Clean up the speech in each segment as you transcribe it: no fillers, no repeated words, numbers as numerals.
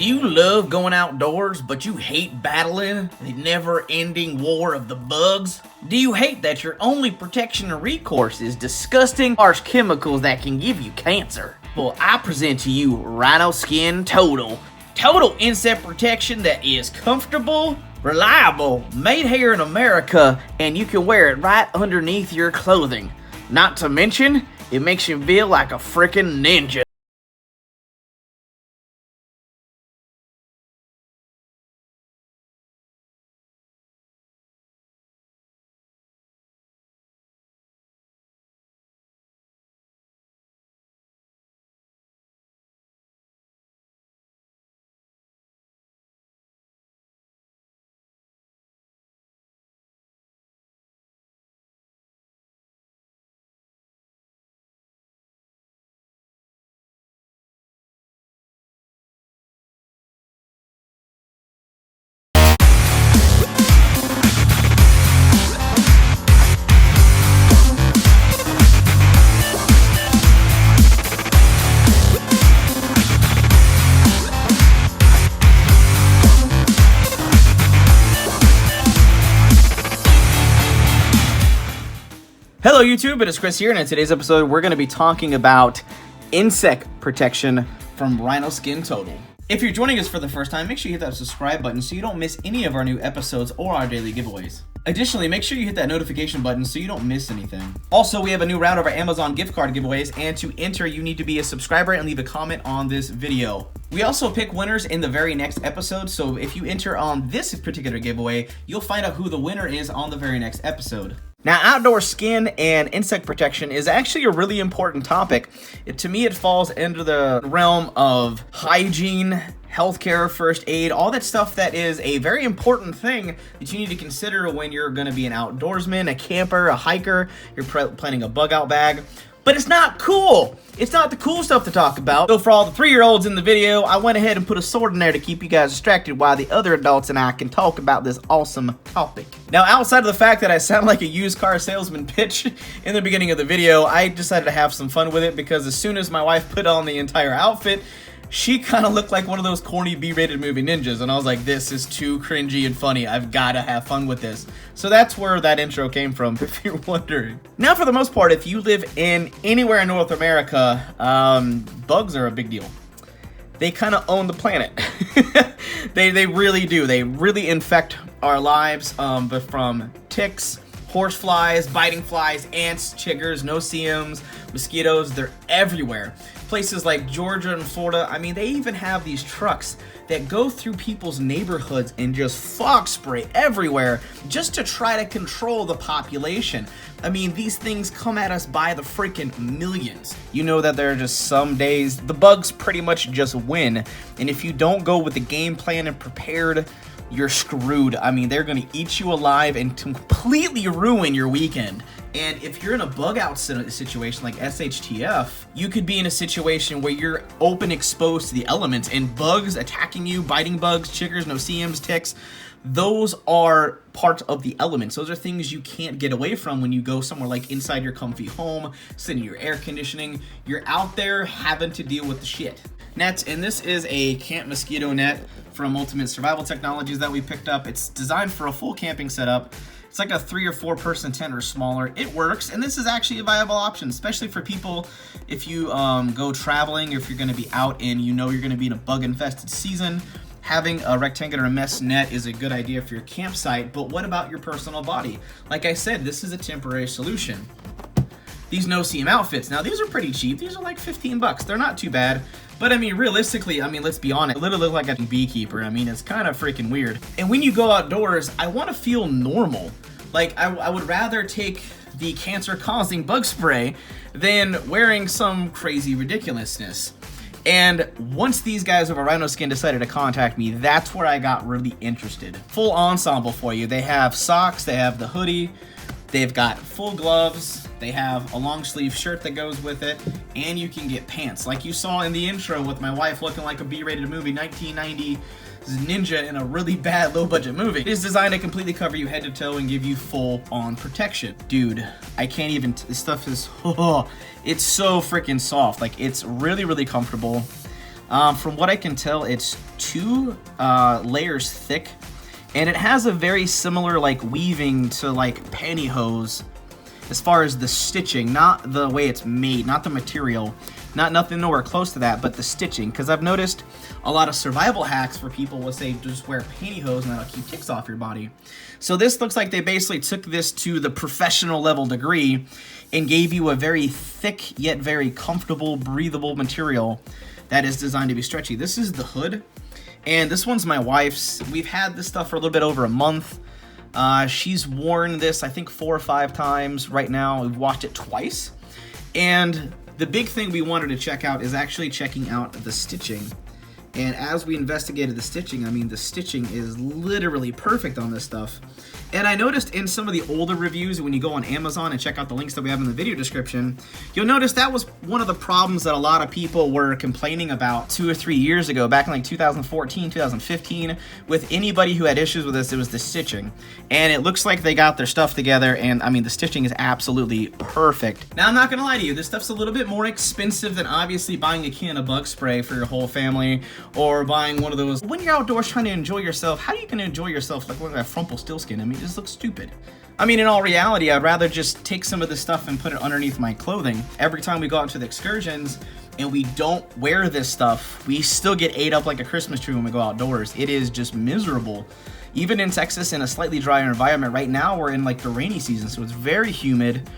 Do you love going outdoors, but you hate battling the never-ending war of the bugs? Do you hate that your only protection and recourse is disgusting, harsh chemicals that can give you cancer? Well, I present to you RynoSkin Total. Total insect protection that is comfortable, reliable, made here in America, and you can wear it right underneath your clothing. Not to mention, it makes you feel like a freaking ninja. Hello YouTube, it is Chris here, and in today's episode we're going to be talking about insect protection from RynoSkin Total. If you're joining us for the first time, make sure you hit that subscribe button so you don't miss any of our new episodes or our daily giveaways. Additionally, make sure you hit that notification button so you don't miss anything. Also, we have a new round of our Amazon gift card giveaways, and to enter you need to be a subscriber and leave a comment on this video. We also pick winners in the very next episode, so if you enter on this particular giveaway, you'll find out who the winner is on the very next episode. Now, outdoor skin and insect protection is actually a really important topic. To me, it falls into the realm of hygiene, healthcare, first aid, all that stuff that is a very important thing that you need to consider when you're going to be an outdoorsman, a camper, a hiker, you're planning a bug out bag. But it's not cool. It's not the cool stuff to talk about. So for all the 3-year-olds in the video, I went ahead and put a sword in there to keep you guys distracted while the other adults and I can talk about this awesome topic. Now, outside of the fact that I sound like a used car salesman pitch in the beginning of the video, I decided to have some fun with it because as soon as my wife put on the entire outfit, she kind of looked like one of those corny B-rated movie ninjas, and I was like, this is too cringy and funny. I've got to have fun with this. So that's where that intro came from, if you're wondering. Now, for the most part, if you live in anywhere in North America, bugs are a big deal. They kind of own the planet. They really do. They really infect our lives, but from ticks, horseflies, biting flies, ants, chiggers, no-see-ums, mosquitoes, they're everywhere. Places like Georgia and Florida, I mean, they even have these trucks that go through people's neighborhoods and just fog spray everywhere just to try to control the population. I mean, these things come at us by the freaking millions. You know that there are just some days the bugs pretty much just win, and if you don't go with the game plan and prepared, you're screwed. I mean, they're gonna eat you alive and completely ruin your weekend. And if you're in a bug out situation like SHTF, you could be in a situation where you're open exposed to the elements and bugs attacking you, biting bugs, chiggers, no-see-ums, ticks. Those are part of the elements. Those are things you can't get away from when you go somewhere like inside your comfy home, sitting in your air conditioning. You're out there having to deal with the shit. Nets, and this is a camp mosquito net from Ultimate Survival Technologies that we picked up. It's designed for a full camping setup. It's like a 3 or 4 person tent or smaller. It works, and this is actually a viable option, especially for people if you go traveling or if you're gonna be out and you know you're gonna be in a bug-infested season. Having a rectangular mesh net is a good idea for your campsite, but what about your personal body? Like I said, this is a temporary solution. These no-see-um outfits, now these are pretty cheap. These are like 15 bucks. They're not too bad. But I mean, realistically, I mean, let's be honest, it literally looks like a beekeeper. I mean, it's kind of freaking weird. And when you go outdoors, I want to feel normal. Like, I would rather take the cancer-causing bug spray than wearing some crazy ridiculousness. And once these guys over RynoSkin decided to contact me, that's where I got really interested. Full ensemble for you. They have socks, they have the hoodie, they've got full gloves, they have a long sleeve shirt that goes with it, and you can get pants. Like you saw in the intro with my wife looking like a B-rated movie, 1990 ninja in a really bad low-budget movie. It is designed to completely cover you head to toe and give you full-on protection. Dude, I can't even, this stuff is, oh, it's so freaking soft. Like, it's really, really comfortable. From what I can tell, it's 2 layers thick, and it has a very similar like weaving to like pantyhose as far as the stitching, not the way it's made, not the material, nothing nowhere close to that, but the stitching. Because I've noticed a lot of survival hacks where people will say just wear pantyhose and that'll keep ticks off your body. So this looks like they basically took this to the professional level degree and gave you a very thick yet very comfortable, breathable material that is designed to be stretchy. This is the hood, and this one's my wife's. We've had this stuff for a little bit over a month. She's worn this, I think, 4 or 5 times right now. We've washed it twice. And the big thing we wanted to check out is actually checking out the stitching. And as we investigated the stitching, I mean, the stitching is literally perfect on this stuff. And I noticed in some of the older reviews, when you go on Amazon and check out the links that we have in the video description, you'll notice that was one of the problems that a lot of people were complaining about 2 or 3 years ago, back in like 2014, 2015. With anybody who had issues with this, it was the stitching. And it looks like they got their stuff together, and I mean, the stitching is absolutely perfect. Now, I'm not gonna lie to you, this stuff's a little bit more expensive than obviously buying a can of bug spray for your whole family, or buying one of those. When you're outdoors trying to enjoy yourself, how are you gonna enjoy yourself like looking at Rumpelstiltskin? I mean, it just looks stupid. I mean, in all reality, I'd rather just take some of this stuff and put it underneath my clothing. Every time we go out to the excursions and we don't wear this stuff, we still get ate up like a Christmas tree when we go outdoors. It is just miserable. Even in Texas, in a slightly drier environment, right now we're in like the rainy season, so it's very humid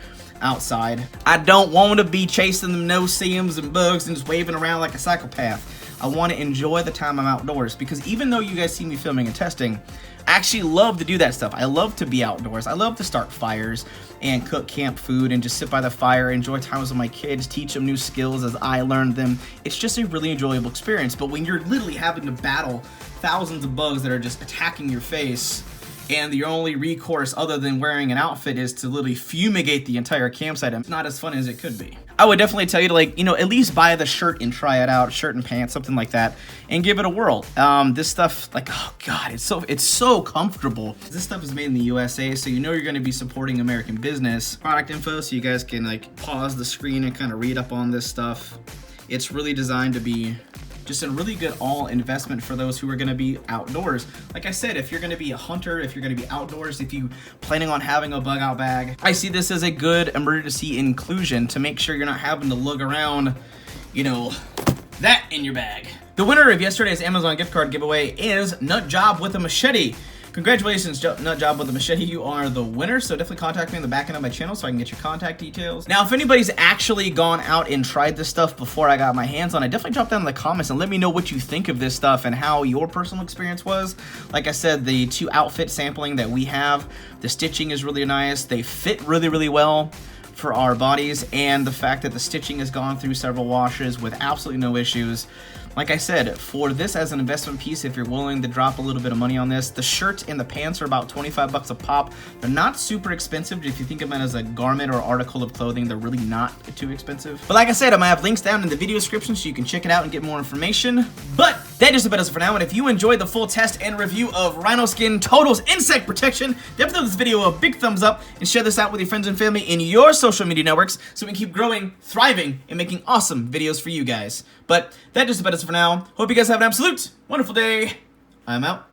outside. I don't want to be chasing them no-see-ums and bugs and just waving around like a psychopath. I want to enjoy the time I'm outdoors, because even though you guys see me filming and testing, I actually love to do that stuff. I love to be outdoors. I love to start fires and cook camp food and just sit by the fire, enjoy times with my kids, teach them new skills as I learned them. It's just a really enjoyable experience. But when you're literally having to battle thousands of bugs that are just attacking your face, and your only recourse other than wearing an outfit is to literally fumigate the entire campsite, it's not as fun as it could be. I would definitely tell you to, like, you know, at least buy the shirt and try it out, shirt and pants, something like that, and give it a whirl. This stuff, like, oh god, it's so comfortable. This stuff is made in the USA, so you know you're going to be supporting American business. Product info, so you guys can like pause the screen and kind of read up on this stuff. It's really designed to be just a really good all investment for those who are going to be outdoors. Like I said, if you're going to be a hunter, if you're going to be outdoors, if you planning on having a bug out bag, I see this as a good emergency inclusion to make sure you're not having to lug around, you know, that in your bag. The winner of yesterday's Amazon gift card giveaway is Nut Job with a Machete. Congratulations, Nut Job with a Machete. You are the winner, so definitely contact me in the back end of my channel so I can get your contact details. Now, if anybody's actually gone out and tried this stuff before I got my hands on it, definitely drop down in the comments and let me know what you think of this stuff and how your personal experience was. Like I said, the 2 outfit sampling that we have, the stitching is really nice. They fit really, really well for our bodies, and the fact that the stitching has gone through several washes with absolutely no issues. Like I said, for this as an investment piece, if you're willing to drop a little bit of money on this, the shirt and the pants are about 25 bucks a pop. They're not super expensive. If you think of it as a garment or article of clothing, they're really not too expensive. But like I said, I'm gonna have links down in the video description so you can check it out and get more information. But that just about does it for now. And if you enjoyed the full test and review of RynoSkin Total's insect protection, definitely give this video a big thumbs up and share this out with your friends and family in your social media networks so we can keep growing, thriving, and making awesome videos for you guys. But that just about does it for now. Hope you guys have an absolute wonderful day. I'm out.